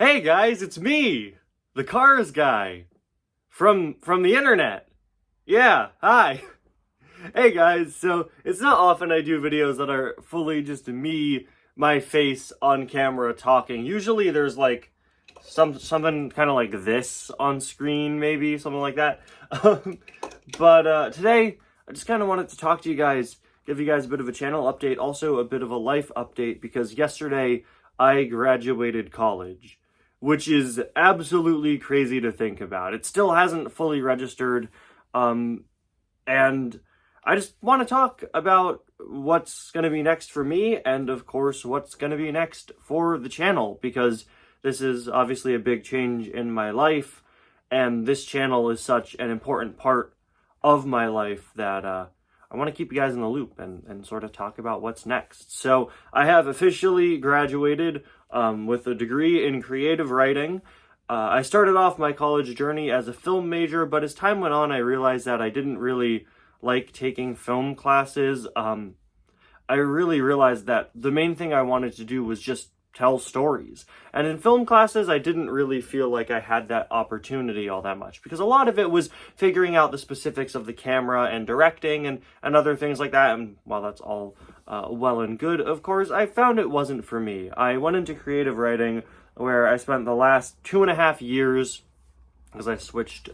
Hey guys, it's me, the Cars guy from the internet. Yeah, hi. Hey guys, so it's not often I do videos that are fully just me, my face on camera talking. Usually there's like something kind of like this on screen, maybe something like that. But today I just kind of wanted to talk to you guys, give you guys a bit of a channel update, also a bit of a life update, because yesterday I graduated college, which is absolutely crazy to think about. It still hasn't fully registered, and I just want to talk about what's going to be next for me, and of course what's going to be next for the channel, because this is obviously a big change in my life, and this channel is such an important part of my life that I want to keep you guys in the loop and sort of talk about what's next. So I have officially graduated with a degree in creative writing. I started off my college journey as a film major, but as time went on, I realized that I didn't really like taking film classes. I really realized that the main thing I wanted to do was just tell stories. And in film classes, I didn't really feel like I had that opportunity all that much, because a lot of it was figuring out the specifics of the camera and directing and other things like that. And while that's all well and good, of course, I found it wasn't for me. I went into creative writing, where I spent the last 2.5 years, because I switched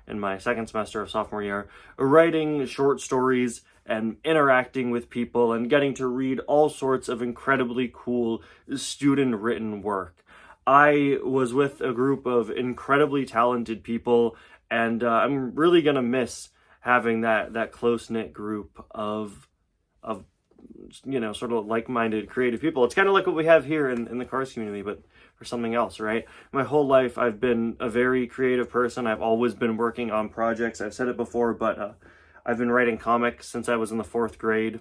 in my second semester of sophomore year, writing short stories and interacting with people and getting to read all sorts of incredibly cool student-written work. I was with a group of incredibly talented people, and I'm really gonna miss having that close-knit group of sort of like-minded creative people. It's kind of like what we have here in the Cars community, but for something else, right? My whole life, I've been a very creative person. I've always been working on projects. I've said it before, but I've been writing comics since I was in the 4th grade.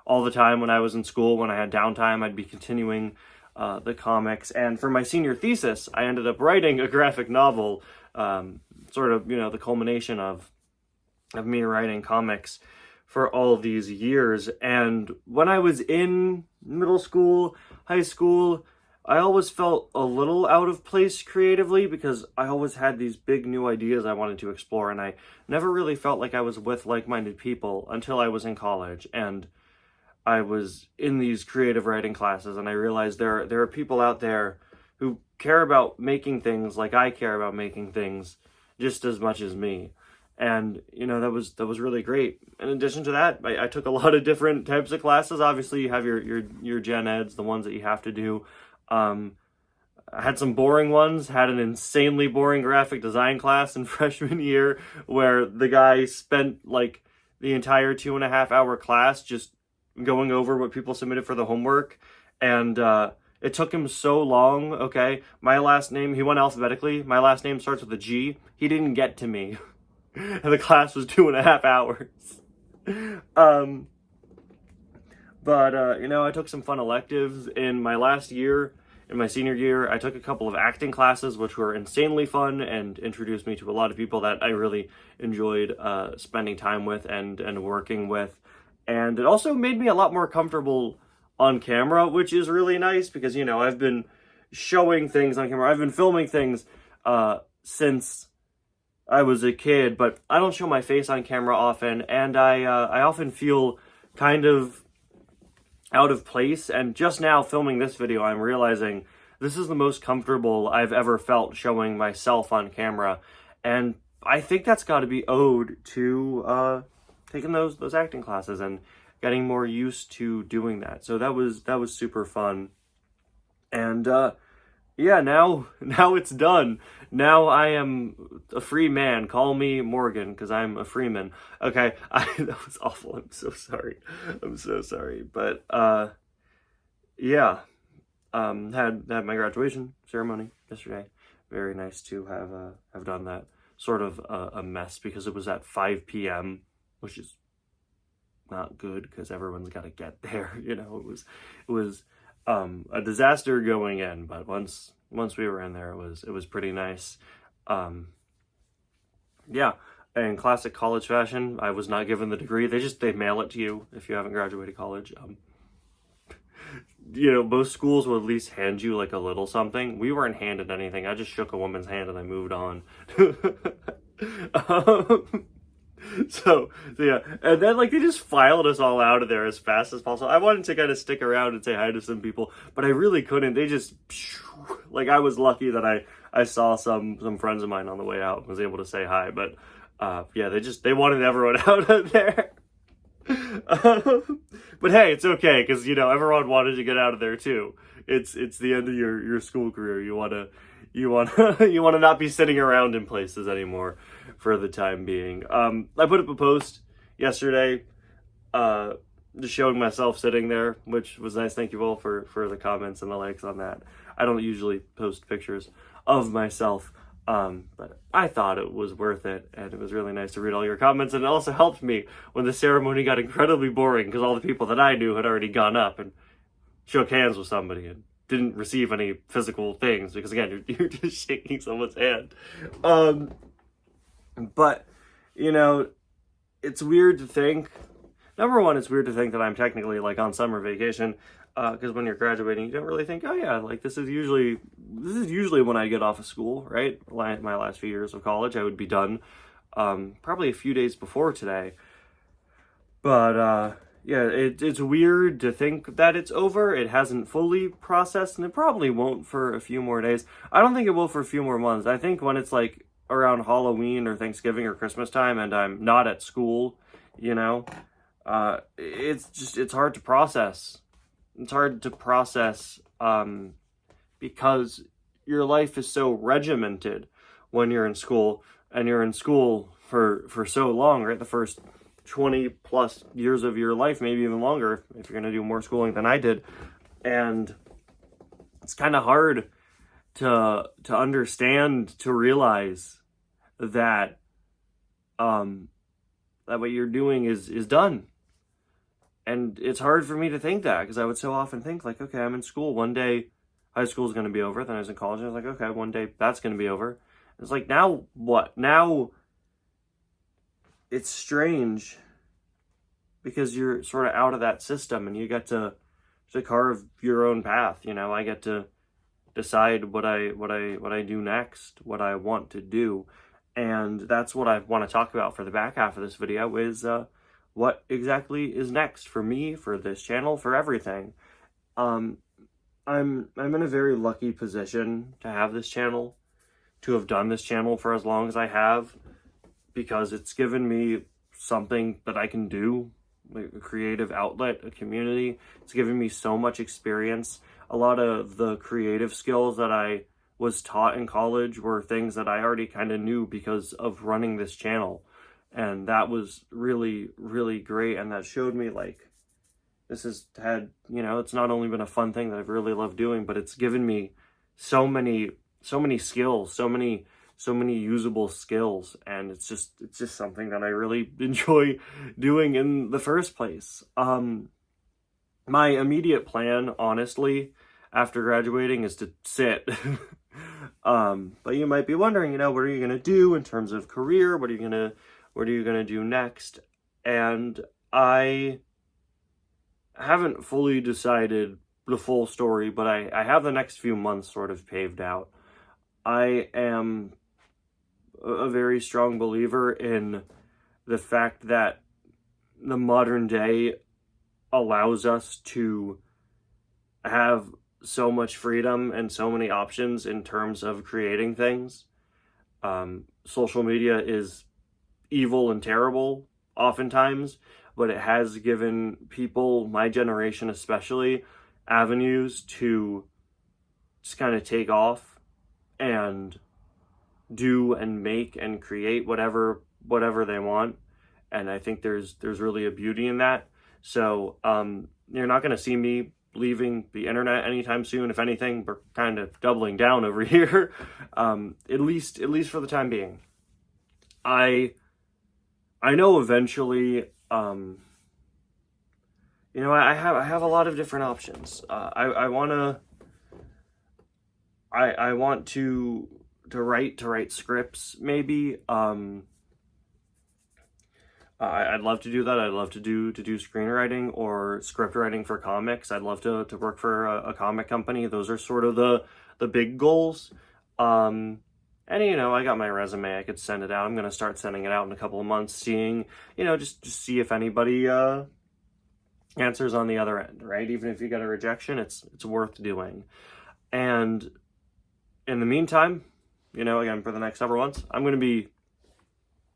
All the time when I was in school, when I had downtime, I'd be continuing the comics. And for my senior thesis, I ended up writing a graphic novel, sort of, the culmination of me writing comics for all these years. And when I was in middle school, high school, I always felt a little out of place creatively, because I always had these big new ideas I wanted to explore, and I never really felt like I was with like-minded people until I was in college, and I was in these creative writing classes, and I realized there are people out there who care about making things like I care about making things just as much as me. And, that was really great. In addition to that, I took a lot of different types of classes. Obviously, you have your gen eds, the ones that you have to do. I had some boring ones, had an insanely boring graphic design class in freshman year, where the guy spent like the entire 2.5-hour class just going over what people submitted for the homework. And it took him so long. Okay, my last name, he went alphabetically. My last name starts with a G. He didn't get to me. And the class was 2.5 hours. But I took some fun electives in my last year. In my senior year, I took a couple of acting classes, which were insanely fun and introduced me to a lot of people that I really enjoyed spending time with and working with. And it also made me a lot more comfortable on camera, which is really nice, because, I've been showing things on camera. I've been filming things since I was a kid, but I don't show my face on camera often, and I often feel kind of out of place. And just now filming this video, I'm realizing this is the most comfortable I've ever felt showing myself on camera, and I think that's got to be owed to taking those acting classes and getting more used to doing that. So that was super fun. And yeah, now it's done. Now I am a free man. Call me Morgan, because I'm a freeman. Okay, that was awful. I'm so sorry. But yeah, had my graduation ceremony yesterday. Very nice to have done that. Sort of a mess, because it was at 5 p.m., which is not good, because everyone's got to get there. It was a disaster going in, but once we were in there, it was pretty nice. Yeah, in classic college fashion, I was not given the degree. They mail it to you if you haven't graduated college. most schools will at least hand you like a little something. We weren't handed anything. I just shook a woman's hand and I moved on. um, so yeah, and then like they just filed us all out of there as fast as possible. I wanted to kind of stick around and say hi to some people, but I really couldn't. They just like, I was lucky that I saw some friends of mine on the way out and was able to say hi. But yeah, they wanted everyone out of there. But hey, it's okay, because everyone wanted to get out of there too. It's the end of your school career. You want to not be sitting around in places anymore for the time being. I put up a post yesterday, just showing myself sitting there, which was nice. Thank you all for the comments and the likes on that. I don't usually post pictures of myself, but I thought it was worth it, and it was really nice to read all your comments, and it also helped me when the ceremony got incredibly boring, because all the people that I knew had already gone up and shook hands with somebody and didn't receive any physical things, because again, you're just shaking someone's hand. But, it's weird to think, number one, it's weird to think that I'm technically like on summer vacation, because when you're graduating, you don't really think, oh yeah, like this is usually when I get off of school, right? My last few years of college, I would be done probably a few days before today. But yeah, it's weird to think that it's over. It hasn't fully processed, and it probably won't for a few more days. I don't think it will for a few more months. I think when it's like around Halloween or Thanksgiving or Christmas time and I'm not at school, it's hard to process. It's hard to process because your life is so regimented when you're in school, and you're in school for so long, right? The first 20 plus years of your life, maybe even longer if you're going to do more schooling than I did. And it's kind of hard to understand, to realize that that what you're doing is done. And it's hard for me to think that, because I would so often think like, okay, I'm in school. One day high school is going to be over. Then I was in college and I was like, okay, one day that's going to be over. It's like, now what? Now it's strange because you're sort of out of that system and you get to carve your own path. I get to decide what I do next, what I want to do. And that's what I want to talk about for the back half of this video is, what exactly is next for me, for this channel, for everything. I'm in a very lucky position to have this channel, to have done this channel for as long as I have, because it's given me something that I can do, like a creative outlet, a community. It's given me so much experience. A lot of the creative skills that I was taught in college were things that I already kind of knew because of running this channel. And that was really, really great. And that showed me like, this has had, it's not only been a fun thing that I've really loved doing, but it's given me so many skills, so many usable skills. And it's just something that I really enjoy doing in the first place. My immediate plan, honestly, after graduating is to sit. But you might be wondering, what are you going to do in terms of career? What are you going to do next? And I haven't fully decided the full story, but I have the next few months sort of paved out. I am a very strong believer in the fact that the modern day allows us to have so much freedom and so many options in terms of creating things. Social media is evil and terrible oftentimes, but it has given people, my generation especially, avenues to just kind of take off and do and make and create whatever they want. And I think there's really a beauty in that. So you're not going to see me leaving the internet anytime soon. If anything, we're kind of doubling down over here, at least for the time being. I know eventually, I have a lot of different options. I want to write scripts, maybe. I'd love to do that. I'd love to do screenwriting or script writing for comics. I'd love to work for a comic company. Those are sort of the big goals. And you know, I got my resume. I could send it out. I'm gonna start sending it out in a couple of months, seeing, you know, just see if anybody answers on the other end, right? Even if you get a rejection, it's worth doing. And in the meantime, you know, again, for the next several months, I'm going to be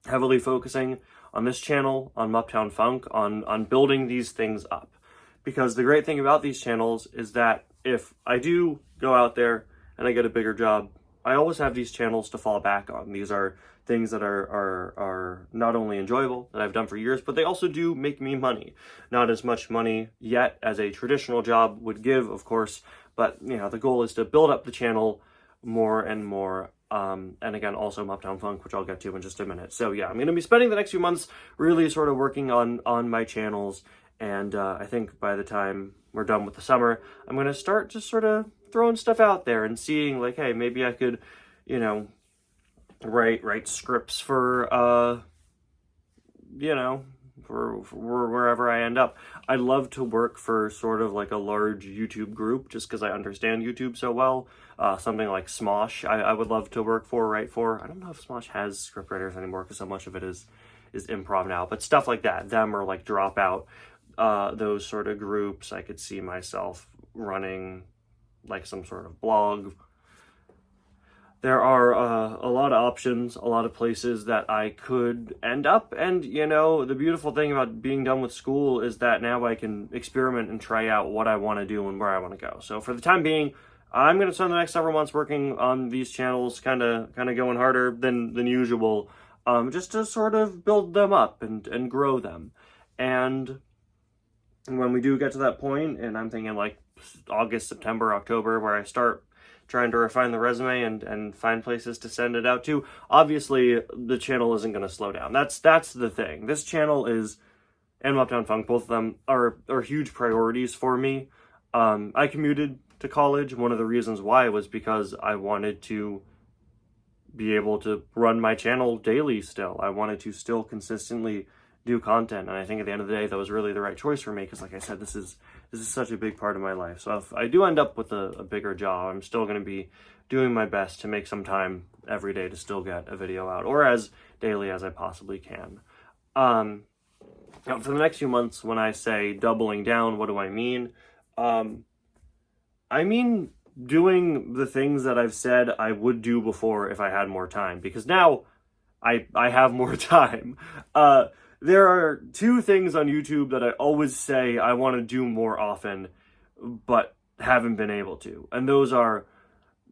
heavily focusing on this channel, on Muptown Funk, on building these things up. Because the great thing about these channels is that if I do go out there and I get a bigger job, I always have these channels to fall back on. These are things that are not only enjoyable, that I've done for years, but they also do make me money. Not as much money yet as a traditional job would give, of course, but you know, the goal is to build up the channel more and more. And again, also Muptown Funk, which I'll get to in just a minute. So yeah, I'm going to be spending the next few months really sort of working on my channels. And I think by the time we're done with the summer, I'm going to start just sort of throwing stuff out there and seeing like, hey, maybe I could, you know, write scripts for, you know, for wherever I end up. I'd love to work for sort of like a large YouTube group just because I understand YouTube so well. Something like Smosh, I would love to write for. I don't know if Smosh has scriptwriters anymore because so much of it is improv now, but stuff like that, them or like Dropout, those sort of groups, I could see myself running like some sort of blog. There are a lot of options, a lot of places that I could end up. And, you know, the beautiful thing about being done with school is that now I can experiment and try out what I want to do and where I want to go. So for the time being, I'm going to spend the next several months working on these channels, kind of going harder than usual, just to sort of build them up and grow them. And when we do get to that point, and I'm thinking like August, September, October, where I start trying to refine the resume and find places to send it out to, obviously the channel isn't going to slow down. That's the thing. This channel is, and Muptown Funk, both of them are huge priorities for me. I commuted to college. One of the reasons why was because I wanted to be able to run my channel daily still. I wanted to still consistently do content, and I think at the end of the day that was really the right choice for me because, like I said, this is such a big part of my life. So if I do end up with a bigger job, I'm still going to be doing my best to make some time every day to still get a video out, or as daily as I possibly can. Now for the next few months, when I say doubling down, what do I mean? I mean doing the things that I've said I would do before if I had more time, because now I have more time. There are two things on YouTube that I always say I want to do more often, but haven't been able to. And those are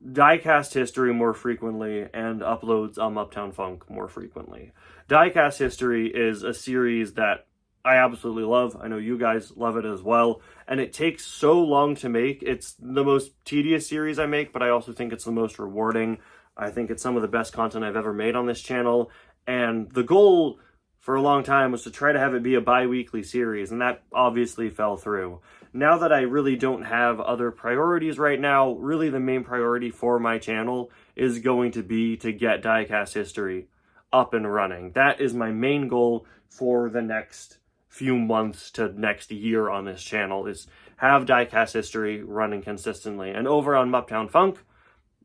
Diecast History more frequently and uploads on Muptown Funk more frequently. Diecast History is a series that I absolutely love. I know you guys love it as well. And it takes so long to make. It's the most tedious series I make, but I also think it's the most rewarding. I think it's some of the best content I've ever made on this channel. And the goal for a long time was to try to have it be a bi-weekly series, and that obviously fell through. Now that I really don't have other priorities right now, really the main priority for my channel is going to be to get Diecast History up and running. That is my main goal for the next few months to next year on this channel, is have Diecast History running consistently. And over on Muptown Funk,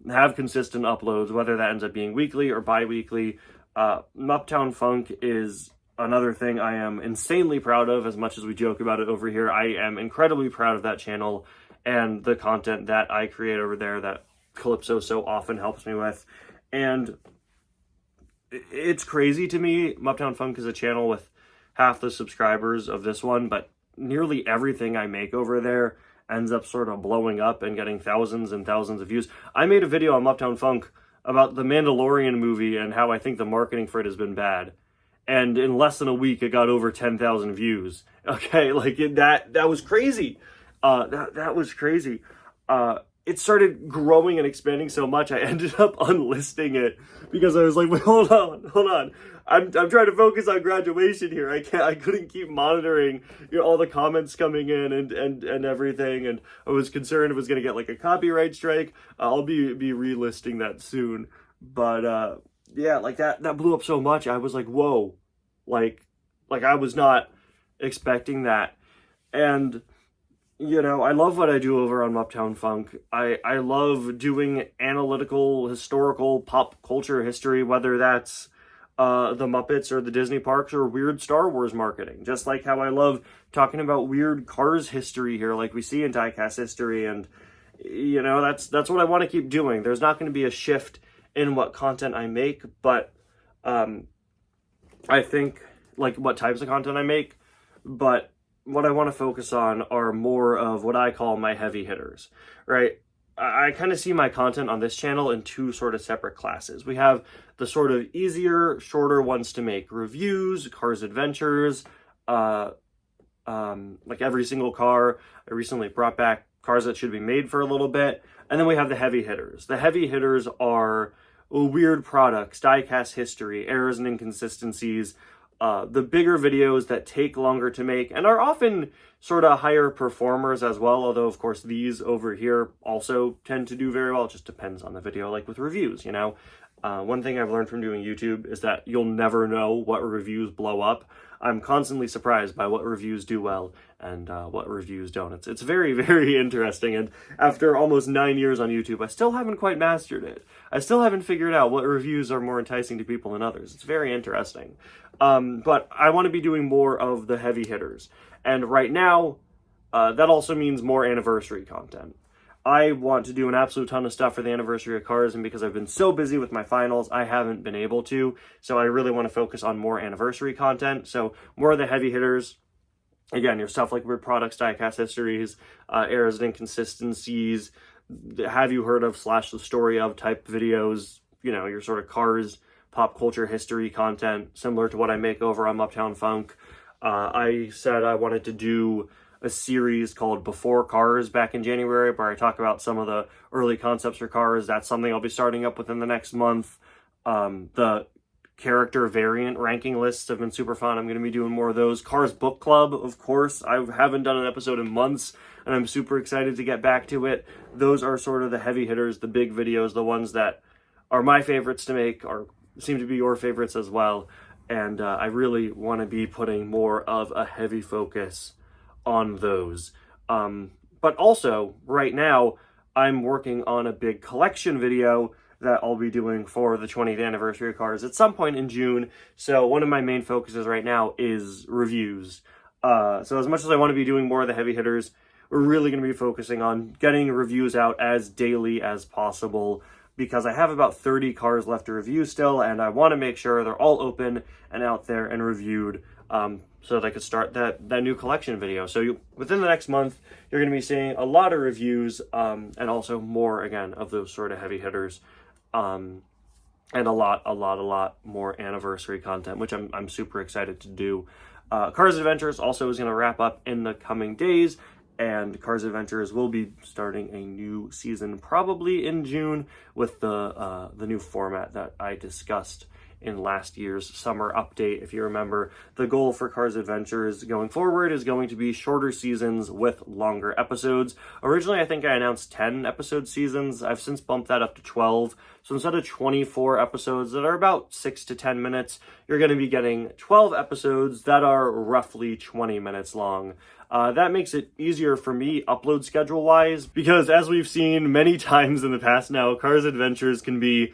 have consistent uploads, whether that ends up being weekly or bi-weekly. Muptown Funk is another thing I am insanely proud of. As much as we joke about it over here, I am incredibly proud of that channel and the content that I create over there that Calypso so often helps me with. And it's crazy to me. Muptown Funk is a channel with half the subscribers of this one, but nearly everything I make over there ends up sort of blowing up and getting thousands and thousands of views. I made a video on Muptown Funk about the Mandalorian movie and how I think the marketing for it has been bad. And in less than a week, it got over 10,000 views. Okay, like that was crazy. That was crazy. It started growing and expanding so much, I ended up unlisting it because I was like, wait, hold on. I'm trying to focus on graduation here. I couldn't keep monitoring, you know, all the comments coming in and everything, and I was concerned it was gonna get like a copyright strike. I'll be relisting that soon. But yeah, like that blew up so much, I was like, whoa, like like, I was not expecting that. And, you know, I love what I do over on Uptown Funk. I love doing analytical, historical, pop culture history, whether that's the Muppets or the Disney parks or weird Star Wars marketing. Just like how I love talking about weird Cars history here, like we see in Diecast history. And, you know, that's what I want to keep doing. There's not going to be a shift in what content I make, but I think, like, what types of content I make, but what I want to focus on are more of what I call my heavy hitters, right? I kind of see my content on this channel in two sort of separate classes. We have the sort of easier, shorter ones to make: reviews, Cars Adventures, like every single car. I recently brought back cars that should be made for a little bit. And then we have the heavy hitters. The heavy hitters are weird products, diecast history, errors and inconsistencies, the bigger videos that take longer to make and are often sort of higher performers as well, although of course these over here also tend to do very well. It just depends on the video, like with reviews, you know. One thing I've learned from doing YouTube is that you'll never know what reviews blow up. I'm constantly surprised by what reviews do well and what reviews don't. It's very, very interesting. And after almost 9 years on YouTube, I still haven't quite mastered it. I still haven't figured out what reviews are more enticing to people than others. It's very interesting. But I want to be doing more of the heavy hitters. And right now, that also means more anniversary content. I want to do an absolute ton of stuff for the anniversary of Cars, and because I've been so busy with my finals, I haven't been able to. So I really want to focus on more anniversary content. So more of the heavy hitters. Again, your stuff like weird products, diecast histories, errors and inconsistencies, have you heard of / the story of type videos, you know, your sort of Cars, pop culture history content, similar to what I make over on Uptown Funk. I said I wanted to do a series called Before Cars back in January, where I talk about some of the early concepts for cars. That's something I'll be starting up within the next month. The character variant ranking lists have been super fun. I'm going to be doing more of those. Cars Book Club, of course. I haven't done an episode in months, and I'm super excited to get back to it. Those are sort of the heavy hitters, the big videos, the ones that are my favorites to make, or seem to be your favorites as well. And I really want to be putting more of a heavy focus on those. But also, right now, I'm working on a big collection video that I'll be doing for the 20th anniversary of Cars at some point in June. So one of my main focuses right now is reviews. So as much as I want to be doing more of the heavy hitters, we're really going to be focusing on getting reviews out as daily as possible, because I have about 30 cars left to review still, and I want to make sure they're all open and out there and reviewed, so that I could start that new collection video. So within the next month, you're going to be seeing a lot of reviews, and also more, again, of those sort of heavy hitters, and a lot more anniversary content, which I'm super excited to do. Cars Adventures also is going to wrap up in the coming days, and Cars Adventures will be starting a new season probably in June with the new format that I discussed in last year's summer update. If you remember, the goal for Cars Adventures going forward is going to be shorter seasons with longer episodes. Originally, I think I announced 10 episode seasons. I've since bumped that up to 12. So instead of 24 episodes that are about 6 to 10 minutes, you're going to be getting 12 episodes that are roughly 20 minutes long. That makes it easier for me upload schedule wise, because as we've seen many times in the past now, Cars Adventures can be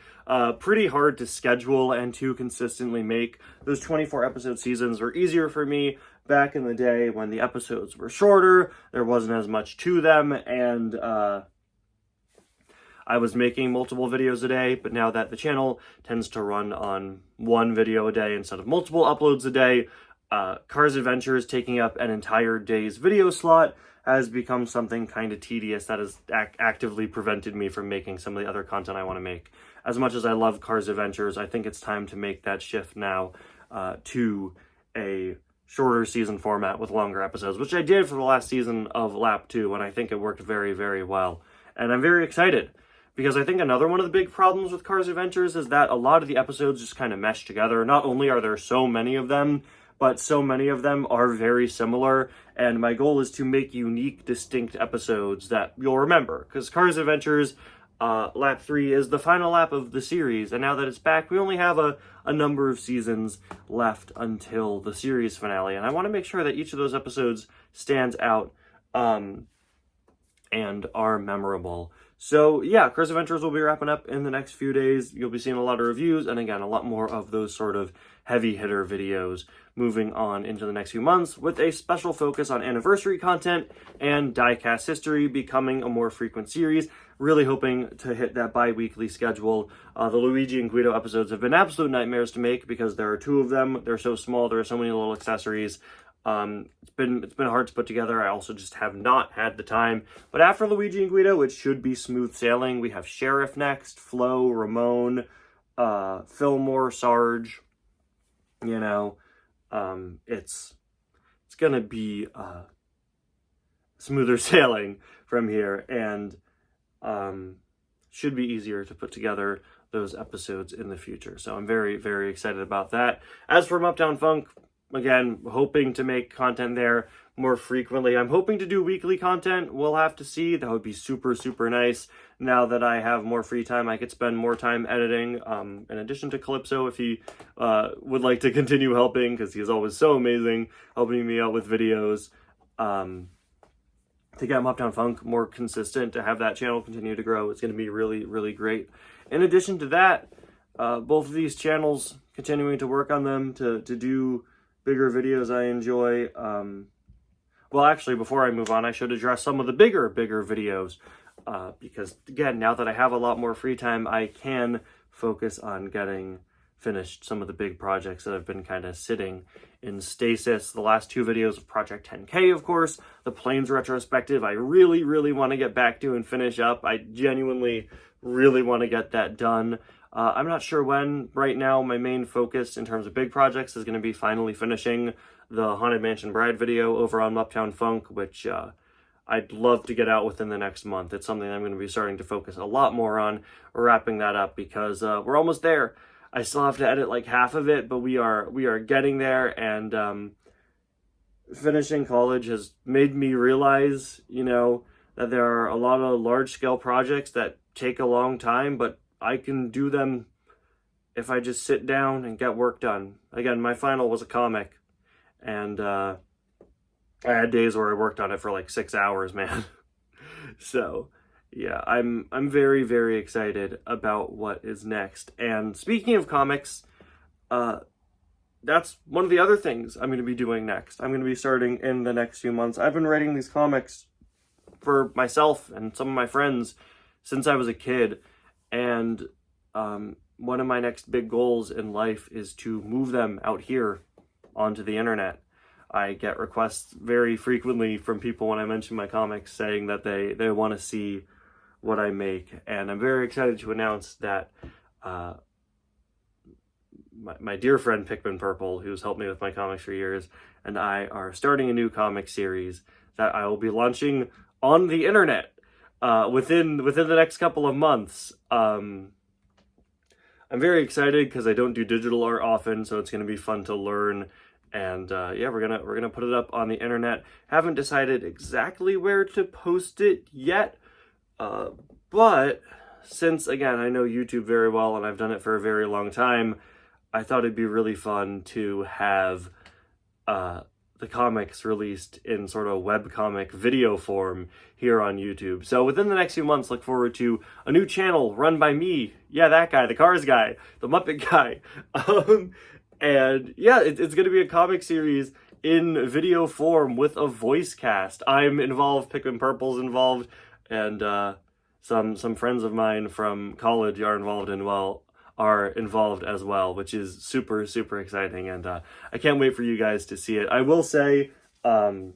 pretty hard to schedule and to consistently make. Those 24 episode seasons were easier for me back in the day when the episodes were shorter, there wasn't as much to them, and I was making multiple videos a day. But now that the channel tends to run on one video a day instead of multiple uploads a day, Cars Adventures taking up an entire day's video slot has become something kind of tedious that has actively prevented me from making some of the other content I want to make. As much as I love Cars Adventures, I think it's time to make that shift now to a shorter season format with longer episodes, which I did for the last season of Lap 2, and I think it worked very, very well. And I'm very excited, because I think another one of the big problems with Cars Adventures is that a lot of the episodes just kind of mesh together. Not only are there so many of them, but so many of them are very similar, and my goal is to make unique, distinct episodes that you'll remember, because Cars Adventures lap 3 is the final lap of the series, and now that it's back, we only have a number of seasons left until the series finale, and I want to make sure that each of those episodes stands out and are memorable. So yeah, Chris Adventures will be wrapping up in the next few days. You'll be seeing a lot of reviews, and again, a lot more of those sort of heavy hitter videos moving on into the next few months, with a special focus on anniversary content and diecast history becoming a more frequent series. Really hoping to hit that bi-weekly schedule. The Luigi and Guido episodes have been absolute nightmares to make because there are 2 of them. They're so small. There are so many little accessories. It's been hard to put together. I also just have not had the time. But after Luigi and Guido, it should be smooth sailing. We have Sheriff next, Flo, Ramon, Fillmore, Sarge. You know, it's gonna be smoother sailing from here, and should be easier to put together those episodes in the future. So I'm very, very excited about that. As for Uptown Funk, again, hoping to make content there more frequently. I'm hoping to do weekly content. We'll have to see. That would be super, super nice. Now that I have more free time, I could spend more time editing. In addition to Calypso, if he would like to continue helping, because he's always so amazing, helping me out with videos. To get Uptown Funk more consistent, to have that channel continue to grow, it's going to be really, really great. In addition to that, both of these channels, continuing to work on them to do bigger videos I enjoy. Well, actually, before I move on, I should address some of the bigger videos, because again, now that I have a lot more free time, I can focus on getting finished some of the big projects that have been kind of sitting in stasis. The last 2 videos of Project 10K, of course, the Planes retrospective, I really, really want to get back to and finish up. I genuinely really want to get that done. I'm not sure when. Right now, my main focus in terms of big projects is going to be finally finishing the Haunted Mansion Bride video over on Uptown Funk, which I'd love to get out within the next month. It's something I'm going to be starting to focus a lot more on, wrapping that up, because we're almost there. I still have to edit like half of it, but we are getting there, and finishing college has made me realize, you know, that there are a lot of large-scale projects that take a long time, but I can do them if I just sit down and get work done. Again, my final was a comic, and I had days where I worked on it for like 6 hours, man. So yeah, I'm very, very excited about what is next. And speaking of comics, that's one of the other things I'm going to be doing next. I'm going to be starting in the next few months. I've been writing these comics for myself and some of my friends since I was a kid. And one of my next big goals in life is to move them out here onto the internet. I get requests very frequently from people when I mention my comics saying that they want to see what I make. And I'm very excited to announce that my dear friend Pikmin Purple, who's helped me with my comics for years, and I are starting a new comic series that I will be launching on the internet within the next couple of months. I'm very excited because I don't do digital art often, so it's going to be fun to learn. And yeah, we're gonna put it up on the internet. Haven't decided exactly where to post it yet, but since again I know YouTube very well and I've done it for a very long time, I thought it'd be really fun to have the comics released in sort of webcomic video form here on YouTube. So within the next few months, look forward to a new channel run by me. Yeah, that guy, the Cars guy, the Muppet guy. And yeah, it's going to be a comic series in video form with a voice cast. I'm involved, Pikmin Purple's involved, and some friends of mine from college are involved as well, which is super, super exciting, and I can't wait for you guys to see it. I will say, I'm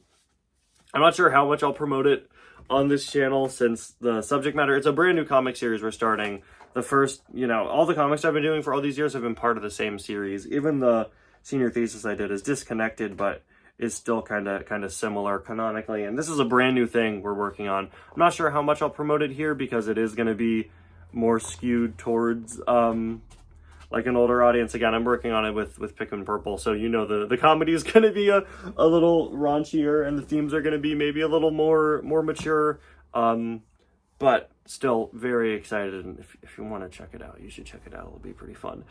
not sure how much I'll promote it on this channel since the subject matter, it's a brand new comic series we're starting. The first, all the comics I've been doing for all these years have been part of the same series. Even the senior thesis I did is disconnected, but is still kind of similar canonically. And this is a brand new thing we're working on. I'm not sure how much I'll promote it here because it is going to be more skewed towards like an older audience. Again, I'm working on it with Pikmin Purple, so the comedy is going to be a little raunchier, and the themes are going to be maybe a little more mature. but still very excited. And if you want to check it out, you should check it out. It'll be pretty fun.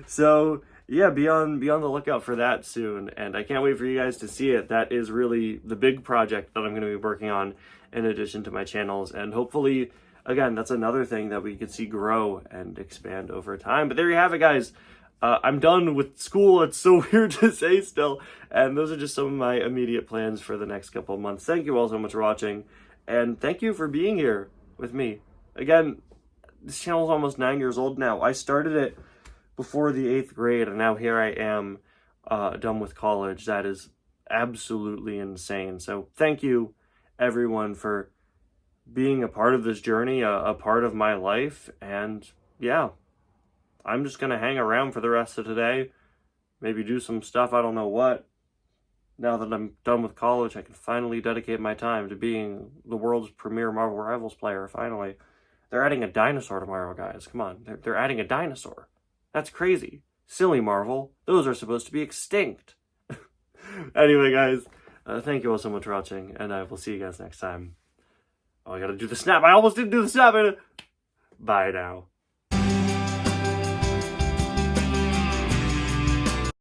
So yeah, be on the lookout for that soon. And I can't wait for you guys to see it. That is really the big project that I'm going to be working on in addition to my channels. And hopefully, again, that's another thing that we could see grow and expand over time. But there you have it, guys. I'm done with school. It's so weird to say still. And those are just some of my immediate plans for the next couple of months. Thank you all so much for watching. And thank you for being here with me. Again, this channel is almost 9 years old now. I started it before the 8th grade, and now here I am, done with college. That is absolutely insane. So thank you, everyone, for being a part of this journey, a part of my life. And yeah, I'm just going to hang around for the rest of today. Maybe do some stuff, I don't know what. Now that I'm done with college, I can finally dedicate my time to being the world's premier Marvel Rivals player, finally. They're adding a dinosaur tomorrow, guys. Come on, they're adding a dinosaur. That's crazy. Silly Marvel. Those are supposed to be extinct. Anyway, guys, thank you all so much for watching, and I will see you guys next time. Oh, I gotta do the snap. I almost didn't do the snap. Bye now.